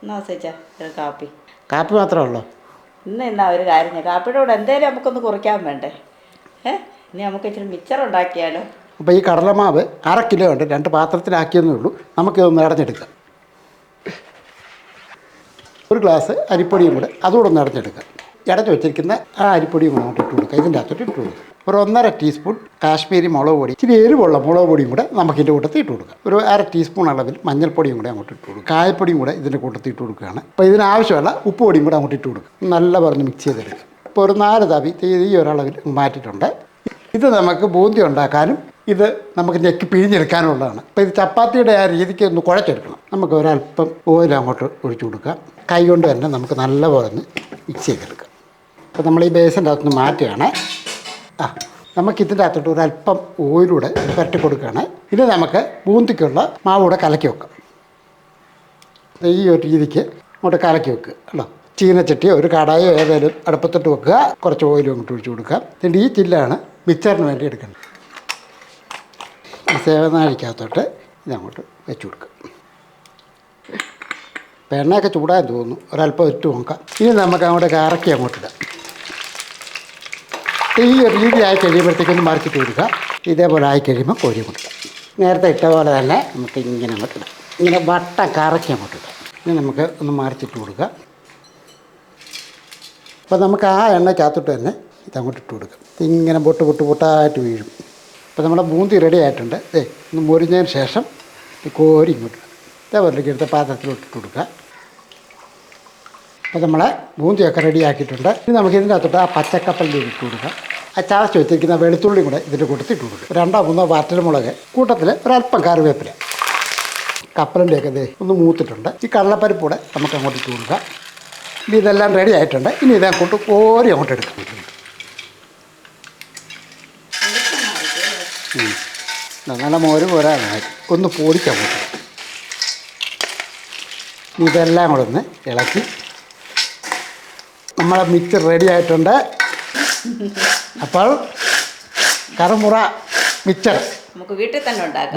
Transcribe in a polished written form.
എന്നാ ചേച്ചാ ഒരു കാപ്പി. കാപ്പി മാത്രമേ ഉള്ളൂ? എന്നാ ഒരു കാര്യം ഞാൻ കാപ്പിയുടെ കൂടെ എന്തേലും നമുക്കൊന്ന് കുറിക്കാൻ വേണ്ടേ? ഇനി നമുക്ക് ഇച്ചിരി മിച്ചർ ഉണ്ടാക്കിയാലോ? അപ്പോൾ ഈ കടലമാവ് 1/2 കിലോ ഉണ്ട്, 2 പാത്രത്തിലാക്കിയെന്നേ ഉള്ളൂ. നമുക്കിതൊന്ന് അടഞ്ഞെടുക്കാം. 1 ഗ്ലാസ് അരിപ്പൊടിയും കൂടെ അതുകൂടെ ഒന്ന് അടഞ്ഞെടുക്കാം. അടച്ച് വെച്ചിരിക്കുന്ന ആ അരിപ്പൊടിയും കൂടെ അങ്ങോട്ട് ഇട്ട് കൊടുക്കുക. ഇതിൻ്റെ അകത്തോട്ട് ഇട്ട് കൊടുക്കുക. ഒരു 1.5 ടീസ്പൂൺ കാശ്മീരി മുളക് പൊടി, ഇച്ചിരി എരിവുള്ള മുളക് പൊടിയും കൂടെ നമുക്കിതിൻ്റെ കൂട്ടത്തിൽ ഇട്ട് കൊടുക്കുക. ഒരു 1/2 ടീസ്പൂൺ അളവിൽ മഞ്ഞൾപ്പൊടിയും കൂടെ അങ്ങോട്ട് ഇട്ട് കൊടുക്കുക. കായപ്പൊടിയും കൂടെ ഇതിൻ്റെ കൂട്ടത്തിൽ ഇട്ട് കൊടുക്കുകയാണ്. അപ്പോൾ ഇതിനാവശ്യമുള്ള ഉപ്പ് പൊടിയും കൂടെ അങ്ങോട്ട് ഇട്ട് കൊടുക്കുക. നല്ല പറഞ്ഞ് മിക്സ് ചെയ്തെടുക്കുക. ഇപ്പോൾ ഒരു 4 തവി ഈ ഒരളവിൽ മാറ്റിയിട്ടുണ്ട്. ഇത് നമുക്ക് ബൂന്തി ഉണ്ടാക്കാനും ഇത് നമുക്ക് ഞെക്കി പിഴിഞ്ഞെടുക്കാനുള്ളതാണ്. അപ്പോൾ ഇത് ചപ്പാത്തിയുടെ ആ രീതിക്ക് ഒന്ന് കുഴച്ചെടുക്കണം. നമുക്ക് ഒരല്പം ഓയിൽ അങ്ങോട്ട് ഒഴിച്ചു കൊടുക്കാം. കൈ കൊണ്ട് തന്നെ നമുക്ക് നല്ലപോലെ ഒന്ന് മിക്സ് ചെയ്തെടുക്കാം. അപ്പോൾ നമ്മൾ ഈ ബേസിൻ്റെ അകത്തുനിന്ന് മാറ്റുകയാണ്. നമുക്കിതിൻ്റെ അകത്തോട്ട് ഒരല്പം ഓയിലൂടെ പുരട്ടി കൊടുക്കുകയാണ്. ഇനി നമുക്ക് ബൂന്തിക്കുള്ള മാവൂടെ കലക്കി വെക്കാം. ഈ ഒരു രീതിക്ക് അങ്ങോട്ട് കലക്കി വെക്കുക അല്ലോ. ചീനച്ചട്ടിയോ ഒരു കടായോ ഏതായാലും അടുപ്പത്തിട്ട് വെക്കുക. കുറച്ച് ഓയിലും അങ്ങോട്ട് ഒഴിച്ചു കൊടുക്കാം. എന്നിട്ട് ഈ ചില്ലാണ് മിച്ചറിന് വേണ്ടി എടുക്കുന്നത്. ഈ സേവനാഴിക്കകത്തോട്ട് ഇതങ്ങോട്ട് വെച്ച് കൊടുക്കുക. അപ്പോൾ എണ്ണയൊക്കെ ചൂടാൻ തോന്നുന്നു, ഒരല്പം ഇട്ട് നോക്കാം. ഇനി നമുക്ക് അങ്ങോട്ട് കറക്കി അങ്ങോട്ടിടാം. ഈ ഒരു രീതി ആയി കഴിയുമ്പോഴത്തേക്കൊന്ന് മറിച്ചിട്ട് കൊടുക്കുക. ഇതേപോലെ ആയി കഴിയുമ്പോൾ കോരി കൊടുക്കാം. നേരത്തെ ഇട്ട പോലെ തന്നെ നമുക്ക് ഇങ്ങനെ അങ്ങോട്ടിടാം. ഇങ്ങനെ വട്ടം കറക്കി അങ്ങോട്ടിടാം. ഇനി നമുക്ക് ഒന്ന് മറിച്ചിട്ട് കൊടുക്കുക. അപ്പോൾ നമുക്ക് ആ എണ്ണയ്ക്കകത്തോട്ട് തന്നെ ഇതങ്ങോട്ട് ഇട്ട് കൊടുക്കാം. ഇങ്ങനെ പൊട്ടായിട്ട് വീഴും. അപ്പോൾ നമ്മുടെ ബൂന്തി റെഡി ആയിട്ടുണ്ട്. ഒന്ന് മുരിഞ്ഞതിന് ശേഷം ഈ കോരി ഇങ്ങോട്ട് ഇതേപോലെ എടുത്ത പാത്രത്തിലോട്ട് ഇട്ട് കൊടുക്കുക. അപ്പോൾ നമ്മളെ ബൂന്തിയൊക്കെ റെഡി ആക്കിയിട്ടുണ്ട്. ഇനി നമുക്ക് ഇതിൻ്റെ അകത്തോട്ട് ആ പച്ചക്കപ്പലിൻ്റെ ഇട്ട് കൊടുക്കാം. ആ ചതച്ച് വെച്ചിരിക്കുന്ന വെളുത്തുള്ളി കൂടെ ഇതിൻ്റെ കൂട്ടത്തിൽ ഇട്ട് കൊടുക്കുക. 2-3 വറ്റൽമുളക്, കൂട്ടത്തിൽ ഒരല്പം കറിവേപ്പില. കപ്പലിൻ്റെയൊക്കെ ഒന്ന് മൂത്തിട്ടുണ്ട്. ഈ കടലപ്പരിപ്പ് കൂടെ നമുക്ക് അങ്ങോട്ട് ഇട്ട് കൊടുക്കാം. ഇനി ഇതെല്ലാം റെഡി ആയിട്ടുണ്ട്. ഇനി ഇതങ്ങോട്ട് കോരി അങ്ങോട്ട് എടുക്കാം. നല്ല മോര് പോരാനായി ഒന്ന് പൊടിക്കാൻ പറ്റും. ഇതെല്ലാം കൂടെ ഒന്ന് ഇളക്കി നമ്മളെ മിക്സ് റെഡി ആയിട്ടുണ്ട്. അപ്പോൾ കറുമുറ മിക്സർ നമുക്ക് വീട്ടിൽ തന്നെ ഉണ്ടാക്കാം.